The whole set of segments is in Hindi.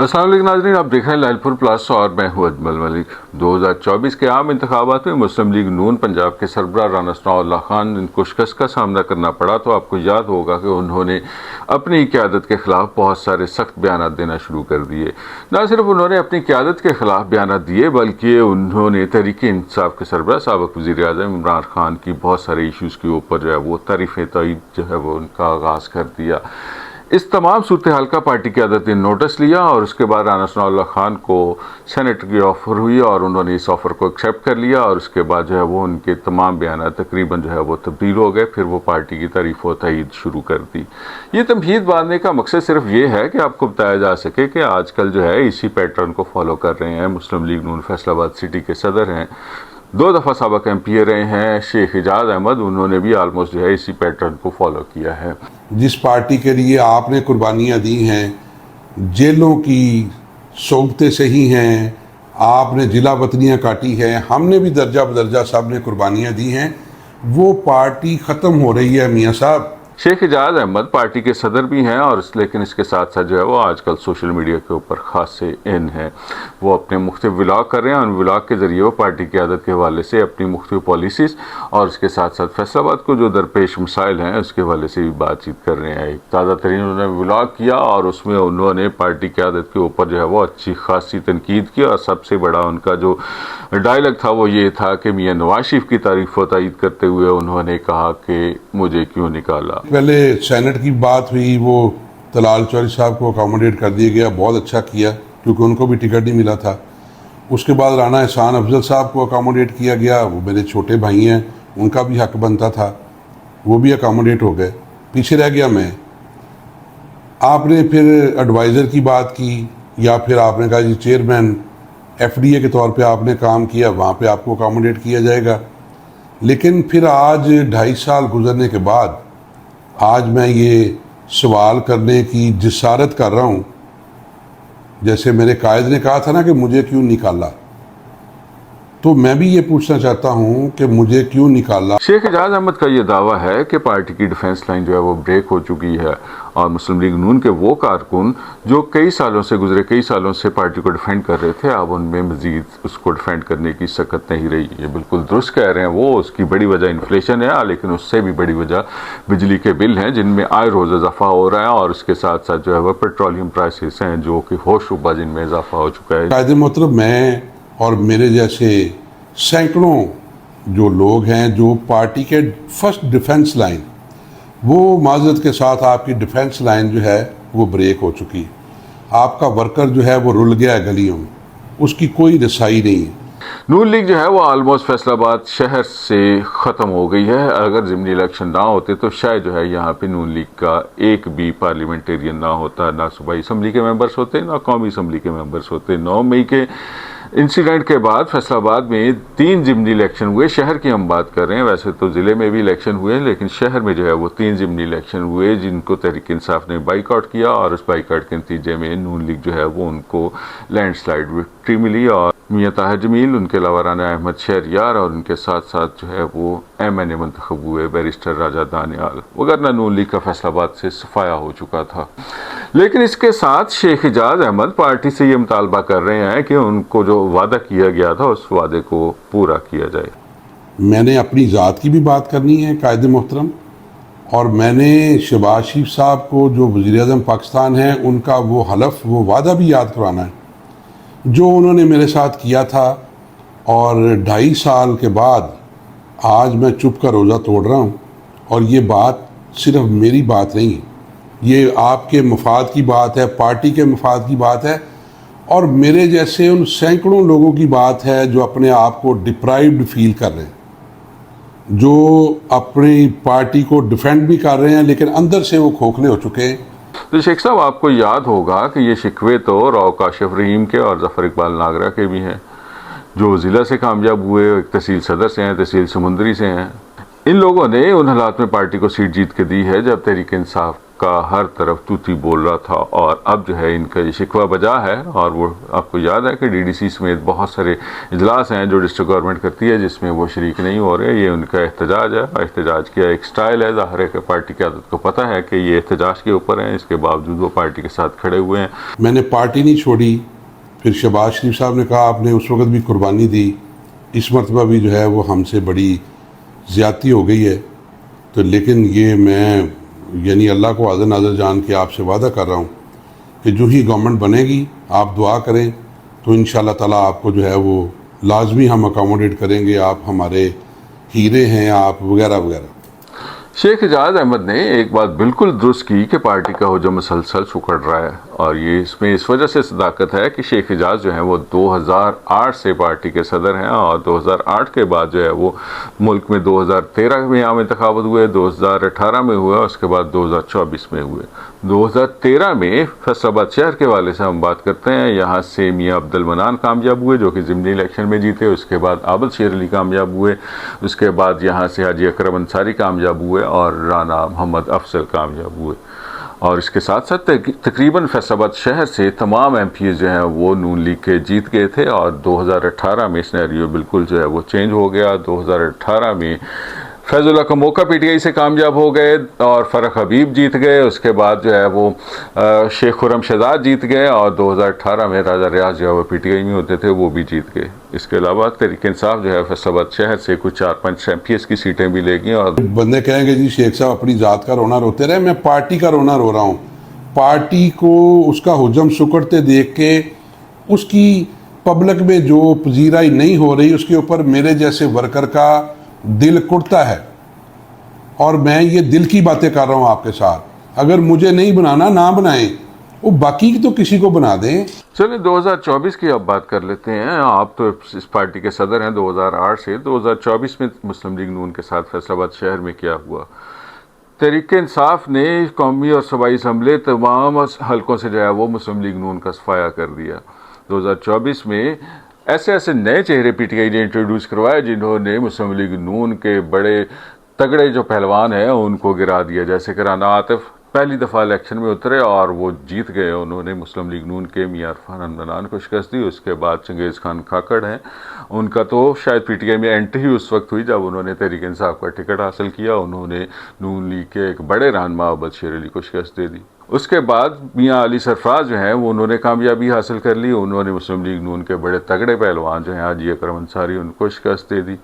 अस्सलाम वालेकुम नाज़रीन, आप देख रहे हैं लालपुर प्लस और मैं हूं अजमल मलिक। 2024 के आम इंतखाबात में मुस्लिम लीग नून पंजाब के सरबराह राना सनाउल्लाह खान को शिकस्त का सामना करना पड़ा। तो आपको याद होगा कि उन्होंने अपनी क़यादत के ख़िलाफ़ बहुत सारे सख्त बयान देना शुरू कर दिए। न सिर्फ उन्होंने अपनी क़यादत के ख़िलाफ़ बयान दिए बल्कि उन्होंने तहरीक इंसाफ के सरबराह साबिक़ वज़ीर आज़म इमरान खान की बहुत सारे इशूज़ के ऊपर जो है वो तारीफ़ तईद जो है वो उनका आगाज़ कर दिया। इस तमाम सूरत हाल का पार्टी क़यादत ने नोटिस लिया और उसके बाद राना सनाउल्लाह खान को सेनेट की ऑफ़र हुई और उन्होंने इस ऑफ़र को एक्सेप्ट कर लिया और उसके बाद जो है वो उनके तमाम बयान तकरीबन जो है वो तब्दील हो गए। फिर वो पार्टी की तारीफ़ व तईद शुरू कर दी। ये तमहीद बांधने का मकसद सिर्फ ये है कि आपको बताया जा सके कि आजकल जो है इसी पैटर्न को फॉलो कर रहे हैं। मुस्लिम लीग नून फैसलाबाद सिटी के सदर हैं, 2 दफ़ा साबिक़ MP रहे हैं शेख एजाज अहमद, उन्होंने भी आलमोस्ट जो है इसी पैटर्न को फॉलो किया है। जिस पार्टी के लिए आपने कुर्बानियाँ दी हैं, जेलों की सहूलतें सही हैं, आपने जिला वतनियाँ काटी हैं, हमने भी दर्जा बदर्जा सब ने कुर्बानियाँ दी हैं, वो पार्टी ख़त्म हो रही है मियाँ साहब। शेख एजाज अहमद पार्टी के सदर भी हैं और लेकिन इसके साथ साथ जो है वो आजकल सोशल मीडिया के ऊपर ख़ास से इन है। वो अपने मुख्तलिफ व्लॉग कर रहे हैं और उन व्लॉग के ज़रिए वो पार्टी की क़यादत के हवाले से अपनी मुख्तलिफ पॉलिसीज़ और उसके साथ साथ फैसलाबाद को जो दरपेश मसाइल हैं उसके हवाले से भी बातचीत कर रहे हैं। एक ताज़ा तरीन उन्होंने व्लॉग किया और उसमें उन्होंने पार्टी की क़यादत के ऊपर जो है वो अच्छी खासी तनकीद की और सबसे बड़ा उनका जो डायलॉग था वो ये था कि मियाँ नवाज शरीफ की तारीफ़ व तईद करते हुए उन्होंने कहा कि मुझे क्यों निकाला। पहले सेनेट की बात हुई, वो तलाल चौधरी साहब को अकोमोडेट कर दिया गया, बहुत अच्छा किया क्योंकि उनको भी टिकट नहीं मिला था। उसके बाद राना एहसान अफजल साहब को अकोमोडेट किया गया, वो मेरे छोटे भाई हैं, उनका भी हक बनता था, वो भी अकोमोडेट हो गए, पीछे रह गया मैं। आपने फिर एडवाइज़र की बात की या फिर आपने कहा जी चेयरमैन FDA के तौर पे आपने काम किया, वहाँ पे आपको अकोमोडेट किया जाएगा। लेकिन फिर आज 2.5 साल गुजरने के बाद आज मैं ये सवाल करने की जिसारत कर रहा हूँ, जैसे मेरे कायद ने कहा था ना कि मुझे क्यों निकाला, तो मैं भी ये पूछना चाहता हूँ कि मुझे क्यों निकाला। शेख एजाज अहमद का ये दावा है कि पार्टी की डिफेंस लाइन जो है वो ब्रेक हो चुकी है और मुस्लिम लीग नून के वो कारकुन जो कई सालों से पार्टी को डिफेंड कर रहे थे, अब उनमें मजीद उसको डिफेंड करने की सकत नहीं रही। ये बिल्कुल दुरुस्त कह रहे हैं वो। उसकी बड़ी वजह इन्फ्लेशन है, लेकिन उससे भी बड़ी वजह बिजली के बिल हैं जिनमें आए रोज़ इजाफा हो रहा है और उसके साथ साथ जो है वह पेट्रोलियम प्राइसेस हैं जो कि होशरुबा जिनमें इजाफा हो चुका है। कायदे मोहतरम, मैं और मेरे जैसे सैकड़ों जो लोग हैं जो पार्टी के फर्स्ट डिफेंस लाइन, वो माजरत के साथ आपकी डिफेंस लाइन जो है वो ब्रेक हो चुकी है। आपका वर्कर जो है वो रुल गया है गलियों में, उसकी कोई रसाई नहीं है। नून लीग जो है वो आलमोस्ट फैसलाबाद शहर से ख़त्म हो गई है। अगर ज़िमनी इलेक्शन ना होते तो शायद जो है यहाँ पे नून लीग का एक भी पार्लियामेंटेरियन ना होता, ना सूबाई असम्बली के मेंबर्स होते, ना कौमी असम्बली के मेंबर्स होते। 9 मई के इंसिडेंट के बाद फैसलाबाद में 3 ज़िमनी इलेक्शन हुए। शहर की हम बात कर रहे हैं, वैसे तो ज़िले में भी इलेक्शन हुए लेकिन शहर में जो है वो 3 ज़िमनी इलेक्शन हुए जिनको तहरीक इंसाफ ने बाइकआउट किया और उस बाइकआउट के नतीजे में नून लीग जो है वो उनको लैंडस्लाइड विक्ट्री मिली और मियाँ ताहिर जमील, उनके अलावा राना अहमद शहरियार और उनके साथ साथ जो है वो MNA मंतखब हुए बैरिस्टर राजा दानियाल, वगरना नून लीग का फैसलाबाद से सफाया हो चुका था। लेकिन इसके साथ शेख एजाज अहमद पार्टी से ये मुतालबा कर रहे हैं कि उनको जो वादा किया गया था उस वादे को पूरा किया जाए। मैंने अपनी ज़ात की भी बात करनी है कायदे मोहतरम, और मैंने शहबाज शरीफ साहब को जो वज़ीर आज़म पाकिस्तान हैं उनका वो हलफ, वो वादा भी याद करवाना है जो उन्होंने मेरे साथ किया था। और 2.5 साल के बाद आज मैं चुप का रोज़ा तोड़ रहा हूँ और ये बात सिर्फ मेरी बात नहीं है, ये आपके मफाद की बात है, पार्टी के मफाद की बात है और मेरे जैसे उन सैकड़ों लोगों की बात है जो अपने आप को डिप्राइव्ड फील कर रहे हैं, जो अपनी पार्टी को डिफेंड भी कर रहे हैं लेकिन अंदर से वो खोखले हो चुके हैं। तो शेख साहब, आपको याद होगा कि ये शिकवे तो राव काशिफ रहीम के और जफ़र इकबाल नागरा के भी हैं जो ज़िला से कामयाब हुए, एक तहसील सदर से हैं, तहसील समुंदरी से हैं। इन लोगों ने उन हालात में पार्टी को सीट जीत के दी है जब तहरीक इंसाफ का हर तरफ तूती बोल रहा था, और अब जो है इनका ये शिकवा बजा है। और वो आपको याद है कि डीडीसी समेत बहुत सारे इजलास हैं जो डिस्ट्रिक्ट गवर्नमेंट करती है जिसमें वो शरीक नहीं हो रहे। ये उनका एहतजाज है, और एहतजाज का एक स्टाइल है। ज़ाहिर है कि पार्टी की आदत को पता है कि ये एहतजाज के ऊपर हैं, इसके बावजूद वो पार्टी के साथ खड़े हुए हैं। मैंने पार्टी नहीं छोड़ी। फिर शहबाज शरीफ साहब ने कहा आपने उस वक्त भी कुर्बानी दी, इस मरतबा भी जो है वो हमसे बड़ी ज़्यादती हो गई है। तो लेकिन ये मैं यानी अल्लाह को हाज़िर नाज़िर जान के आपसे वादा कर रहा हूँ कि जो ही गवर्नमेंट बनेगी आप दुआ करें तो इंशाअल्लाह ताला आपको जो है वो लाजमी हम अकोमोडेट करेंगे। आप हमारे हीरे हैं आप, वगैरह वगैरह। शेख एजाज अहमद ने एक बात बिल्कुल दुरुस्त की कि पार्टी का हुजूम मुसलसल सुकड़ रहा है, और ये इसमें इस वजह से सदाकत है कि शेख एजाज जो है वो 2008 से पार्टी के सदर हैं, और 2008 के बाद जो है वो मुल्क में 2013 में आम इंतखाबात हुए, 2018 में हुए, उसके बाद 2024 में हुए। 2013 में फैसलाबाद शहर के वाले से हम बात करते हैं। यहाँ से मियाँ अब्दुल मनान कामयाब हुए जो कि ज़िमनी इलेक्शन में जीते, उसके बाद आबद शेर अली कामयाब हुए, उसके बाद यहाँ से हाजी अकरम अंसारी कामयाब हुए, और राना मोहम्मद अफजल कामयाब हुए। और इसके साथ साथ तकरीबन फैसलाबाद शहर से तमाम एमपी जो हैं वो नून लीग के जीत गए थे। और 2018 में सिनेरियो बिल्कुल जो है वो चेंज हो गया। 2018 में फैजुल्लाह का मौका पीटीआई से कामयाब हो गए, और फ़रख हबीब जीत गए। उसके बाद जो है वो शेख खुरम शहजाद जीत गए, और 2018 में राजा रियाज जो है वो पीटीआई में होते थे वो भी जीत गए। इसके अलावा तहरीक इंसाफ जो है फैसलाबाद शहर से कुछ 4-5 एमपीएस की सीटें भी लेगी। और बंदे कहेंगे जी शेख साहब अपनी ज़ात का रोना रोते रहे, मैं पार्टी का रोना रो रहा हूँ। पार्टी को उसका हुजम सुकड़ते देख के उसकी पब्लिक में जो पजीराई नहीं हो रही उसके ऊपर मेरे जैसे वर्कर का दिल कुड़ता है। और मैं ये दिल की बातें कर रहा हूँ आपके साथ। अगर मुझे नहीं बनाना ना बनाएं, वो बाकी तो किसी को बना दें। चलिए 2024 की अब बात कर लेते हैं। आप तो इस पार्टी के सदर हैं 2008 से। 2024 में मुस्लिम लीग नून के साथ फैसलाबाद शहर में क्या हुआ? तहरीक इंसाफ ने कौमी और सूबाई असम्बली तमाम हलकों से जो है वो मुस्लिम लीग नून का सफाया कर दिया। 2024 में ऐसे ऐसे नए चेहरे पीटीआई ने इंट्रोड्यूस करवाए जिन्होंने मुस्लिम लीग नून के बड़े तगड़े जो पहलवान हैं उनको गिरा दिया। जैसे कि राना आतिफ पहली दफ़ा इलेक्शन में उतरे और वो जीत गए। उन्होंने मुस्लिम लीग नून के मियां इरफान अनमनान को शिकस्त दी। उसके बाद चंगेज़ खान खाकड़ हैं, उनका तो शायद पीटीआई में एंट्री ही उस वक्त हुई जब उन्होंने तहरीक इंसाफ का टिकट हासिल किया। उन्होंने नून लीग के एक बड़े रहनुमा आबद शेर अली को शिकस्त दे दी। उसके बाद मियाँ अली सरफराज जो हैं वो उन्होंने कामयाबी हासिल कर ली। उन्होंने मुस्लिम लीग नून के बड़े तगड़े पहलवान जो हैं हाजी अकरम अंसारी उनको शिकस्त दे दी।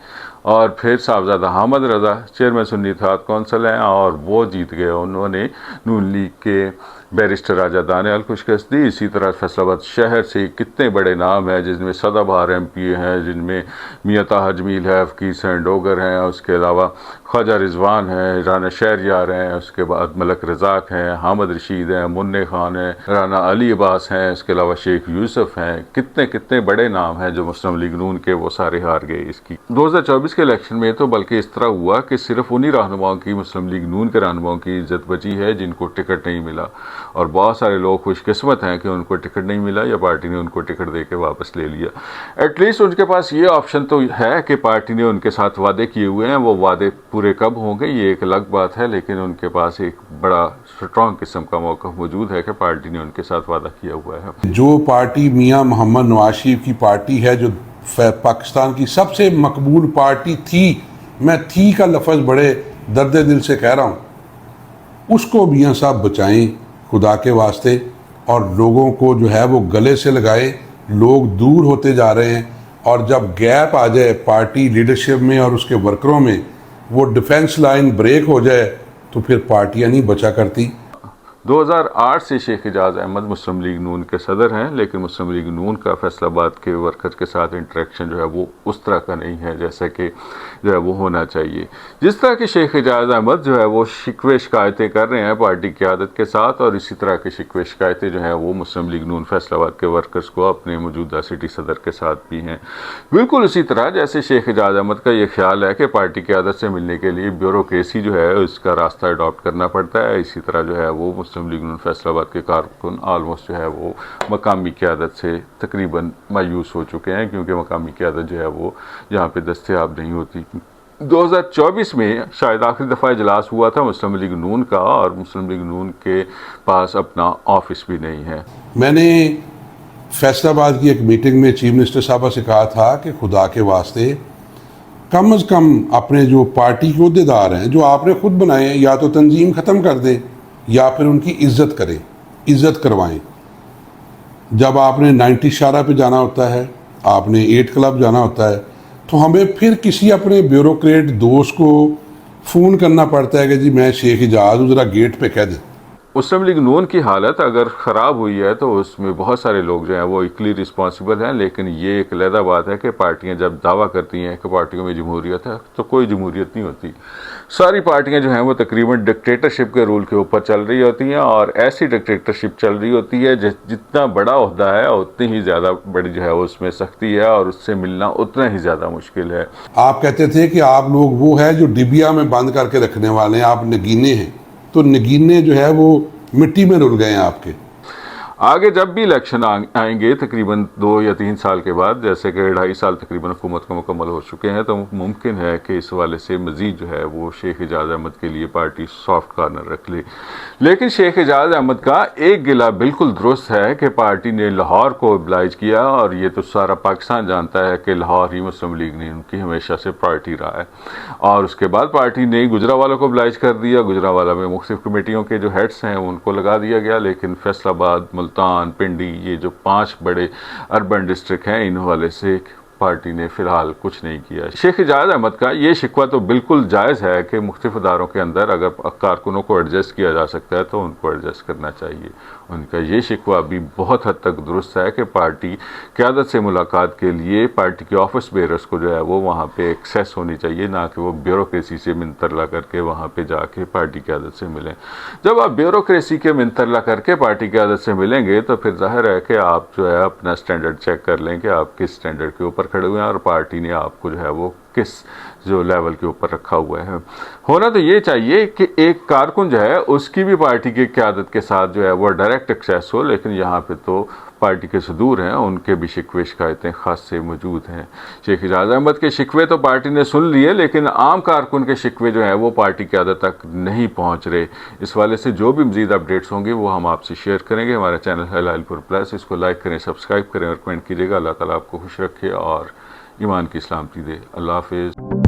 और फिर साहबजादा हामिद रज़ा चेयरमैन सुन्नी इत्तेहाद कौंसिल हैं और वो जीत गए। उन्होंने नून लीग के बैरिस्टर राजा दानियाल को शिकस्त दी। इसी तरह फैसलाबाद शहर से कितने बड़े नाम हैं जिनमें सदाबहार एमपी हैं, जिनमें मियाँ ताहा जमील है, फ़कीर हुसैन डोगर हैं, उसके अलावा ख्वाजा रिजवान हैं, राना शहरयार हैं, उसके बाद मलक रज़ाक हैं, हामिद रशीद हैं, मुन्ने खान हैं, राना अली अब्बास हैं, इसके अलावा शेख यूसुफ हैं। कितने कितने बड़े नाम हैं जो मुस्लिम लीग नून के, वो सारे हार गए। इसकी 2024 के इलेक्शन में तो बल्कि इस तरह हुआ कि सिर्फ उन्हीं रहनुमाओं की, मुस्लिम लीग नून के रहनुमाओं की इज्जत बची है जिनको टिकट नहीं मिला। और बहुत सारे लोग खुशकिस्मत हैं कि उनको टिकट नहीं मिला या पार्टी ने उनको टिकट दे के वापस ले लिया। एटलीस्ट उनके पास ये ऑप्शन तो है कि पार्टी ने उनके साथ वादे किए हुए हैं, वो वादे पूरे कब होंगे ये एक अलग बात है, लेकिन उनके पास एक बड़ा स्ट्रॉन्ग किस्म का मौका मौजूद है कि पार्टी ने उनके साथ वादा किया हुआ है। जो पार्टी मियाँ मोहम्मद नवाज शरीफ की पार्टी है, जो पाकिस्तान की सबसे मकबूल पार्टी थी, मैं थी का लफ्ज़ बड़े दर्द दिल से कह रहा हूँ, उसको मियाँ साहब बचाएं खुदा के वास्ते, और लोगों को जो है वो गले से लगाए। लोग दूर होते जा रहे हैं, और जब गैप आ जाए पार्टी लीडरशिप में और उसके वर्करों में, वो डिफेंस लाइन ब्रेक हो जाए तो फिर पार्टियां नहीं बचा करती। 2008 से शेख एजाज अहमद मुस्लिम लीग नून के सदर हैं, लेकिन मुस्लिम लीग नून का फैसलाबाद के वर्कर के साथ इंटरेक्शन जो है वो उस तरह का नहीं है जैसे कि जो है वो होना चाहिए। जिस तरह के शेख एजाज अहमद जो है वो शिकवे शिकायतें कर रहे हैं पार्टी की आदत के साथ, और इसी तरह की शिकवे शिकायतें जो हैं वो मुस्लिम लीग नून फैसलाबाद के वर्कर्स को अपने मौजूदा सिटी सदर के साथ भी हैं। बिल्कुल उसी तरह जैसे शेख एजाज अहमद का ये ख्याल है कि पार्टी की आदत से मिलने के लिए ब्यूरोक्रेसी जो है उसका रास्ता अडॉप्ट करना पड़ता है, इसी तरह जो है वो मुस्लिम लीग नून फैसलाबाद के कारकुन ऑलमोस्ट जो है वो मकामी क़यादत से तकरीबन मायूस हो चुके हैं, क्योंकि मकामी क़यादत जो है वो यहाँ पे दस्तयाब नहीं होती। 2024 में शायद आखिरी दफ़ा इजलास हुआ था मुस्लिम लीग नून का, और मुस्लिम लीग नून के पास अपना ऑफिस भी नहीं है। मैंने फैसलाबाद की एक मीटिंग में चीफ मिनिस्टर साहबा से कहा था कि खुदा के वास्ते कम अज़ कम अपने जो पार्टी के अहदेदार हैं जो आपने खुद बनाए हैं, या तो तंजीम ख़त्म कर दें या फिर उनकी इज्जत करें, इज्जत करवाएं। जब आपने 90 शारा पे जाना होता है, आपने 8 क्लब जाना होता है, तो हमें फिर किसी अपने ब्यूरोक्रेट दोस्त को फ़ोन करना पड़ता है कि जी मैं शेख इजाज़ हूँ, ज़रा गेट पे कह दें। मुस्लिम लीग नून की हालत अगर ख़राब हुई है तो उसमें बहुत सारे लोग जो हैं वो इक्वली रिस्पॉन्सिबल हैं, लेकिन ये एक अलहदा बात है कि पार्टियां जब दावा करती हैं कि पार्टियों में जमहूरियत है तो कोई जमहूरियत नहीं होती। सारी पार्टियां जो हैं वो तकरीबन डिक्टेटरशिप के रूल के ऊपर चल रही होती हैं, और ऐसी डिक्टेटरशिप चल रही होती है जितना बड़ा ओहदा है उतनी ही ज़्यादा बड़ी जो है उसमें सख्ती है, और उससे मिलना उतना ही ज़्यादा मुश्किल है। आप कहते थे कि आप लोग वो है जो डिबिया में बंद करके रखने वाले हैं, आप नगीने हैं, तो नगीने जो है वो मिट्टी में रुल गए हैं आपके। आगे जब भी इलेक्शन आएंगे तकरीबन 2 या 3 साल के बाद, जैसे कि 2.5 साल तकरीबन हुकूमत को मुकम्मल हो चुके हैं, तो मुमकिन है कि इस वाले से मज़ीद जो है वो शेख एजाज अहमद के लिए पार्टी सॉफ्ट कॉर्नर रख ले। लेकिन शेख एजाज अहमद का एक गिला बिल्कुल दुरुस्त है कि पार्टी ने लाहौर को ओबलाइज किया, और ये तो सारा पाकिस्तान जानता है कि लाहौर ही मुस्लिम लीग ने उनकी हमेशा से प्रायोरिटी रहा है। और उसके बाद पार्टी ने गुजरावाला को ओबलाइज कर दिया। गुजरावाला में मुख्तलिफ कमेटियों के जो हेड्स हैं उनको लगा दिया गया, लेकिन फैसलाबाद, मुल्तान, पिंडी, ये जो 5 बड़े अर्बन डिस्ट्रिक्ट हैं, इन हवाले से पार्टी ने फिलहाल कुछ नहीं किया। शेख एजाज अहमद का ये शिकवा तो बिल्कुल जायज़ है कि मुख्तलिफ अदारों के अंदर अगर कारकुनों को एडजस्ट किया जा सकता है तो उनको एडजस्ट करना चाहिए। उनका ये शिकवा भी बहुत हद तक दुरुस्त है कि पार्टी क़यादत से मुलाकात के लिए पार्टी के ऑफिस बेरर्स को जो है वो वहाँ पे एक्सेस होनी चाहिए, ना कि वो ब्यूरोक्रेसी से मिनतरला करके वहाँ पे जाके पार्टी क़यादत से मिलें। जब आप ब्यूरोक्रेसी के मिनतरला करके पार्टी क़यादत से मिलेंगे तो फिर जाहिर है कि आप जो है अपना स्टैंडर्ड चेक कर लें कि आप किस स्टैंडर्ड के ऊपर खड़े हुए हैं, और पार्टी ने आपको जो है वो किस जो लेवल के ऊपर रखा हुआ है। होना तो ये चाहिए कि एक कारकुन जो है उसकी भी पार्टी की क़यादत के साथ जो है वो डायरेक्ट एक्सेस हो, लेकिन यहाँ पे तो पार्टी के सदूर हैं, उनके भी शिकवे शिकायतें खास से मौजूद हैं। शेख एजाज अहमद के शिकवे तो पार्टी ने सुन लिए, लेकिन आम कारकुन के शिकवे जो हैं वो पार्टी क़यादत तक नहीं पहुँच रहे। इस वाले से जो भी मज़ीद अपडेट्स होंगे वो हम आपसे शेयर करेंगे। हमारा चैनल है लाइलपुर प्लस, इसको लाइक करें, सब्सक्राइब करें और कमेंट कीजिएगा। अल्लाह ताला आपको खुश रखे और ईमान की सलामती दे। अल्लाह हाफ़िज़।